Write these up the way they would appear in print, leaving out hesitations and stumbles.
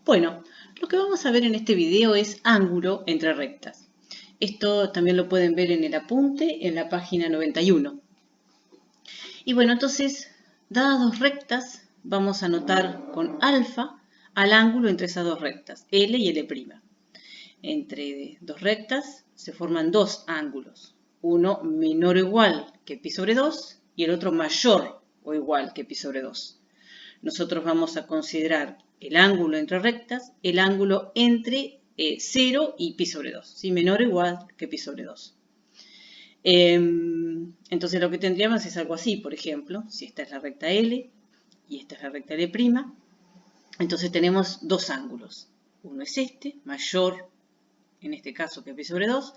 Bueno, lo que vamos a ver en este video es ángulo entre rectas. Esto también lo pueden ver en el apunte en la página 91. Y bueno, entonces, dadas dos rectas, vamos a anotar con alfa al ángulo entre esas dos rectas, L y L'. Entre dos rectas se forman dos ángulos, uno menor o igual que pi sobre 2 y el otro mayor o igual que pi sobre 2. Nosotros vamos a considerar el ángulo entre rectas, el ángulo entre 0 y pi sobre 2, ¿sí? Menor o igual que pi sobre 2. Entonces lo que tendríamos es algo así, por ejemplo, si esta es la recta L y esta es la recta L', entonces tenemos dos ángulos. Uno es este, mayor, en este caso, que pi sobre 2,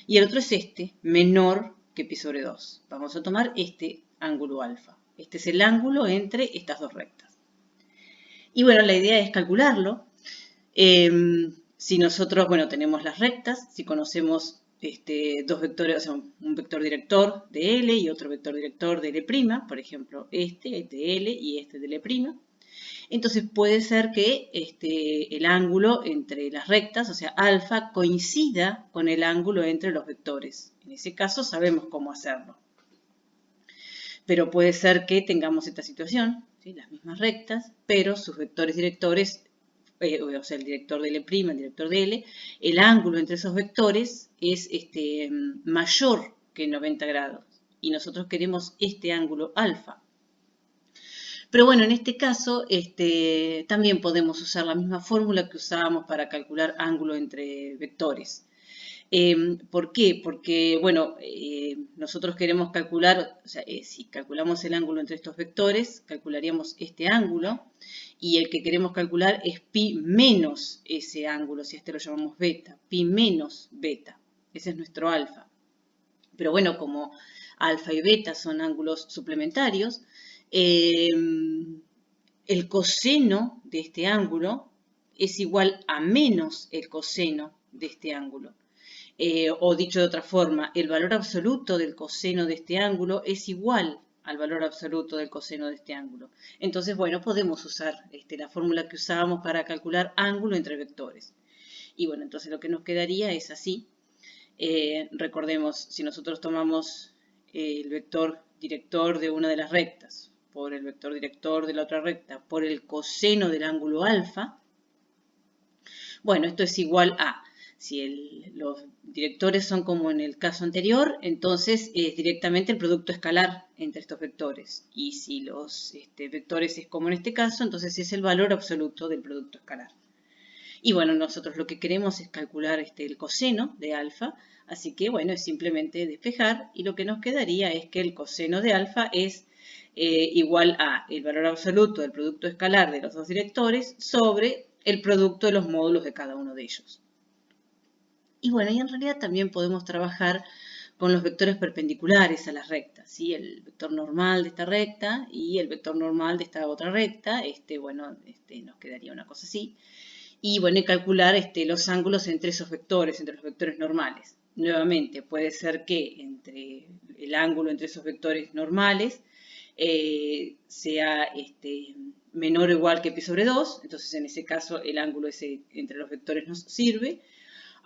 y el otro es este, menor que pi sobre 2. Vamos a tomar este ángulo alfa. Este es el ángulo entre estas dos rectas. Y bueno, la idea es calcularlo. Si nosotros, bueno, tenemos las rectas, si conocemos dos vectores, o sea, un vector director de L y otro vector director de L', por ejemplo, este de L y este de L', entonces puede ser que el ángulo entre las rectas, o sea, alfa, coincida con el ángulo entre los vectores. En ese caso sabemos cómo hacerlo. Pero puede ser que tengamos esta situación, ¿sí? Las mismas rectas, pero sus vectores directores, o sea, el director de L', el director de L, el ángulo entre esos vectores es mayor que 90 grados. Y nosotros queremos este ángulo alfa. Pero bueno, en este caso también podemos usar la misma fórmula que usábamos para calcular ángulo entre vectores. ¿Por qué? Porque, bueno, nosotros queremos calcular, o sea, si calculamos el ángulo entre estos vectores, calcularíamos este ángulo, y el que queremos calcular es pi menos ese ángulo, si lo llamamos beta, pi menos beta. Ese es nuestro alfa. Pero bueno, como alfa y beta son ángulos suplementarios, el coseno de este ángulo es igual a menos el coseno de este ángulo. O dicho de otra forma, el valor absoluto del coseno de este ángulo es igual al valor absoluto del coseno de este ángulo. Entonces, bueno, podemos usar la fórmula que usábamos para calcular ángulo entre vectores. Y bueno, entonces lo que nos quedaría es así. Recordemos, si nosotros tomamos el vector director de una de las rectas por el vector director de la otra recta por el coseno del ángulo alfa, bueno, esto es igual a, si los directores son como en el caso anterior, entonces es directamente el producto escalar entre estos vectores. Y si los vectores es como en este caso, entonces es el valor absoluto del producto escalar. Y bueno, nosotros lo que queremos es calcular el coseno de alfa, así que bueno, es simplemente despejar y lo que nos quedaría es que el coseno de alfa es igual a el valor absoluto del producto escalar de los dos directores sobre el producto de los módulos de cada uno de ellos. Y bueno, y en realidad también podemos trabajar con los vectores perpendiculares a las rectas, ¿sí? El vector normal de esta recta y el vector normal de esta otra recta, bueno, nos quedaría una cosa así. Y bueno, y calcular los ángulos entre esos vectores, entre los vectores normales. Nuevamente, puede ser que entre el ángulo entre esos vectores normales sea menor o igual que pi sobre 2, entonces en ese caso el ángulo ese entre los vectores nos sirve.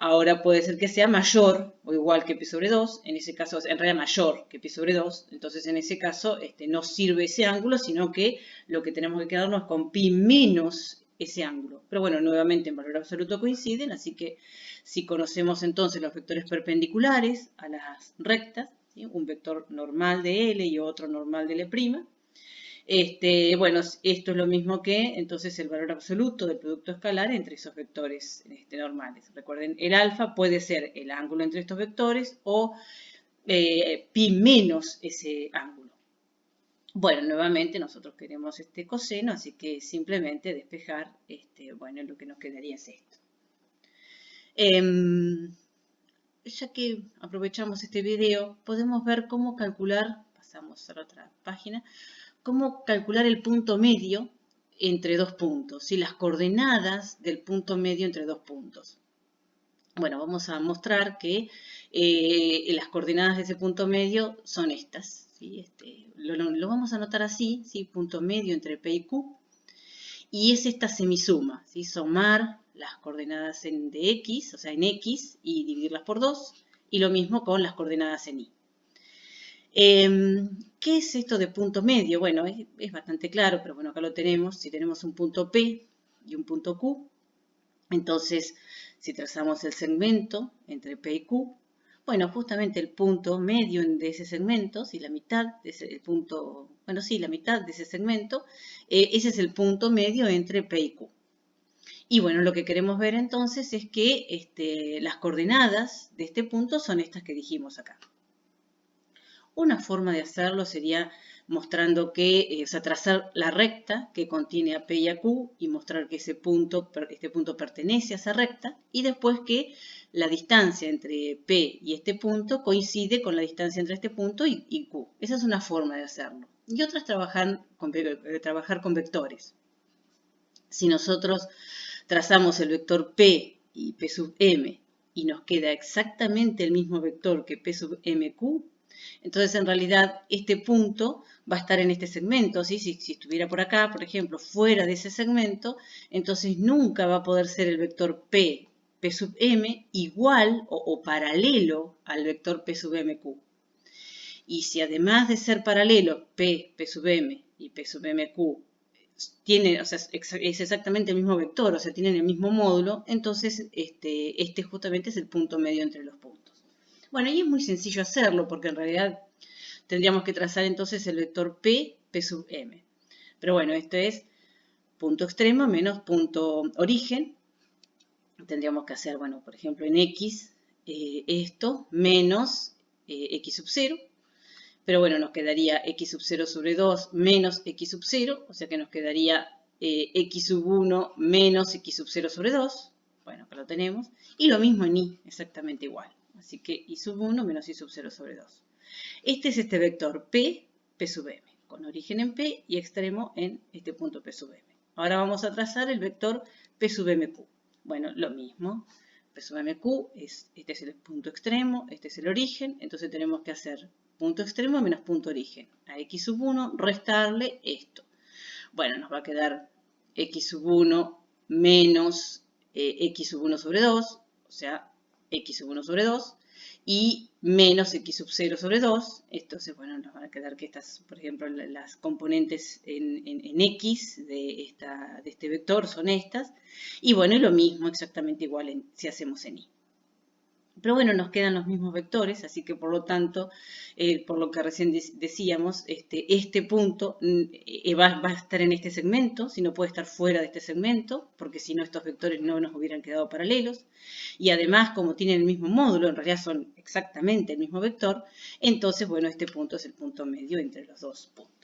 Ahora puede ser que sea mayor o igual que pi sobre 2, en ese caso, en realidad mayor que pi sobre 2, entonces en ese caso no sirve ese ángulo, sino que lo que tenemos que quedarnos es con pi menos ese ángulo. Pero bueno, nuevamente en valor absoluto coinciden, así que si conocemos entonces los vectores perpendiculares a las rectas, ¿sí? Un vector normal de L y otro normal de L', bueno, esto es lo mismo que entonces el valor absoluto del producto escalar entre esos vectores normales. Recuerden, el alfa puede ser el ángulo entre estos vectores o pi menos ese ángulo. Bueno, nuevamente nosotros queremos este coseno, así que simplemente despejar, bueno, lo que nos quedaría es esto. Ya que aprovechamos este video, podemos ver cómo calcular, pasamos a la otra página, cómo calcular el punto medio entre dos puntos, y las coordenadas del punto medio entre dos puntos. Bueno, vamos a mostrar que las coordenadas de ese punto medio son estas, ¿sí? Lo vamos a anotar así, ¿sí? Punto medio entre P y Q. y es esta semisuma, ¿sí? Sumar las coordenadas de x, o sea, en x, y dividirlas por 2, y lo mismo con las coordenadas en y. ¿Qué es esto de punto medio? Bueno, es bastante claro, pero bueno, acá lo tenemos. Si tenemos un punto P y un punto Q, entonces, si trazamos el segmento entre P y Q, bueno, justamente el punto medio de ese segmento, si la mitad de ese punto, bueno, sí, la mitad de ese segmento, ese es el punto medio entre P y Q. Y bueno, lo que queremos ver entonces es que las coordenadas de este punto son estas que dijimos acá. Una forma de hacerlo sería mostrando que, o sea, trazar la recta que contiene a P y a Q y mostrar que este punto pertenece a esa recta y después que la distancia entre P y este punto coincide con la distancia entre este punto y Q. Esa es una forma de hacerlo. Y otra es trabajar con vectores. Si nosotros trazamos el vector P y P sub m y nos queda exactamente el mismo vector que P sub mq, entonces en realidad este punto va a estar en este segmento, ¿sí? Si estuviera por acá, por ejemplo, fuera de ese segmento, entonces nunca va a poder ser el vector P sub m igual o paralelo al vector P sub mq. Y si además de ser paralelo P sub m y P sub mq tiene, o sea, es exactamente el mismo vector, o sea, tienen el mismo módulo, entonces este justamente es el punto medio entre los puntos. Bueno, y es muy sencillo hacerlo, porque en realidad tendríamos que trazar entonces el vector P sub m. Pero bueno, esto es punto extremo menos punto origen. Tendríamos que hacer, bueno, por ejemplo, en x, esto menos x sub 0. Pero bueno, nos quedaría x sub 0 sobre 2 menos x sub 0, o sea que nos quedaría x sub 1 menos x sub 0 sobre 2. Bueno, acá lo tenemos. Y lo mismo en y, exactamente igual. Así que y sub 1 menos y sub 0 sobre 2. Este es este vector P sub m, con origen en P y extremo en este punto P sub m. Ahora vamos a trazar el vector P sub mq. Bueno, lo mismo. P sub mq, este es el punto extremo, este es el origen, entonces tenemos que hacer punto extremo menos punto origen. A x sub 1 restarle esto. Bueno, nos va a quedar x sub 1 menos x sub 1 sobre 2, o sea, x sub 1 sobre 2, y menos x sub 0 sobre 2. Entonces, bueno, nos van a quedar que estas, por ejemplo, las componentes en x de este vector son estas. Y bueno, y lo mismo, exactamente igual si hacemos en y. Pero bueno, nos quedan los mismos vectores, así que por lo tanto, por lo que recién decíamos, este punto va a estar en este segmento, si no puede estar fuera de este segmento, porque si no estos vectores no nos hubieran quedado paralelos. Y además, como tienen el mismo módulo, en realidad son exactamente el mismo vector, entonces, bueno, este punto es el punto medio entre los dos puntos.